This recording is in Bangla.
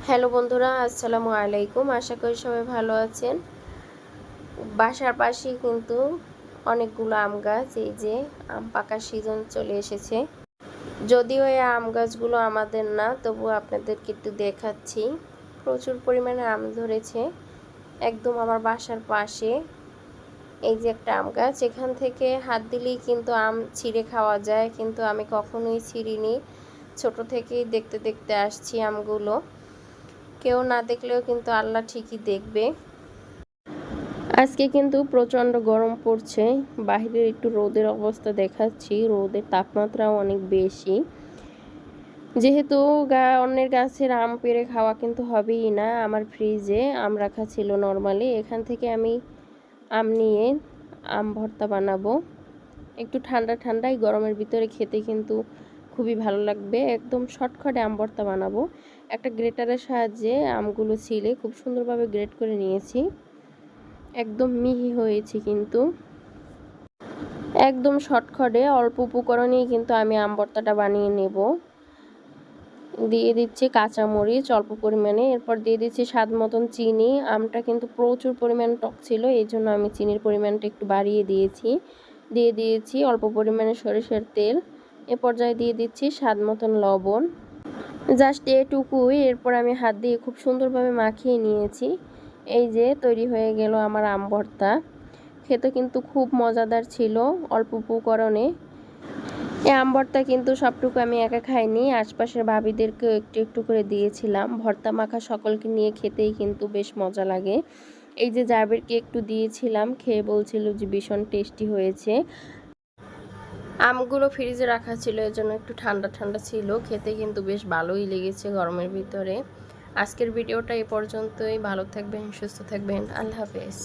হ্যালো বন্ধুরা, আসসালামু আলাইকুম। আশা করি সবাই ভালো আছেন। বাসার পাশেই কিন্তু অনেকগুলো আম গাছ, এই যে আম পাকার সিজন চলে এসেছে। যদিও এই আম গাছগুলো আমাদের না, তবুও আপনাদেরকে একটু দেখাচ্ছি। প্রচুর পরিমাণে আম ধরেছে একদম আমার বাসার পাশে। এই যে একটা আম গাছ, এখান থেকে হাত দিলেই কিন্তু আম ছিঁড়ে খাওয়া যায়, কিন্তু আমি কখনোই ছিঁড়িনি। ছোট থেকেই দেখতে দেখতে আসছি আমগুলো। কেউ না দেখলেও কিন্তু আল্লাহ ঠিকই দেখবে। আজকে কিন্তু প্রচণ্ড গরম পড়ছে, বাইরে একটু রোদের অবস্থা দেখাচ্ছি। রোদের তাপমাত্রাও অনেক বেশি, যেহেতু অন্যের গাছের আম পেড়ে খাওয়া কিন্তু হবেই না। আমার ফ্রিজে আম রাখা ছিল নর্মালি, এখান থেকে আমি আম নিয়ে আম ভর্তা বানাবো। একটু ঠান্ডা ঠান্ডাই গরমের ভিতরে খেতে কিন্তু খুবই ভালো লাগবে। একদম শর্টকাটে আম ভর্তা বানাবো। একটা গ্রেটারের সাহায্যে আমগুলো ছিলে খুব সুন্দরভাবে গ্রেট করে নিয়েছি। একদম মিহি হয়েছে, কিন্তু একদম শর্টকাটে অল্প উপকরণেই কিন্তু আমি আম ভর্তাটা বানিয়ে নেব। দিয়ে দিচ্ছি কাঁচামরিচ অল্প পরিমাণে, এরপর দিয়ে দিচ্ছি স্বাদ মতন চিনি। আমটা কিন্তু প্রচুর পরিমাণ টক ছিল, এই জন্য আমি চিনির পরিমাণটা একটু বাড়িয়ে দিয়েছি। দিয়ে দিয়েছি অল্প পরিমাণে সরিষার তেল। এ পর্যায়ে দিয়ে দিচ্ছি স্বাদ মতন লবণ, জাস্ট এটুকুই। এরপর আমি হাত দিয়ে খুব সুন্দরভাবে মাখিয়ে নিয়েছি। এই যে তৈরি হয়ে গেল আমার আম ভর্তা। খেতে কিন্তু খুব মজাদার ছিল অল্প উপকরণে। এই আম ভর্তা কিন্তু সবটুকু আমি একা খাইনি, আশপাশের ভাবিদেরকেও একটু একটু করে দিয়েছিলাম। ভর্তা মাখা সকলকে নিয়ে খেতেই কিন্তু বেশ মজা লাগে। এই যে জাবেরকে একটু দিয়েছিলাম, খেয়ে বলছিল যে ভীষণ টেস্টি হয়েছে। আমগুলো ফ্রিজে রাখা ছিল, এজন্য একটু ঠান্ডা ঠান্ডা ছিল, খেতে কিন্তু বেশ ভালোই লেগেছে গরমের ভিতরে। আজকের ভিডিওটা এ পর্যন্তই। ভালো থাকবেন, সুস্থ থাকবেন, আল্লাহ হাফেজ।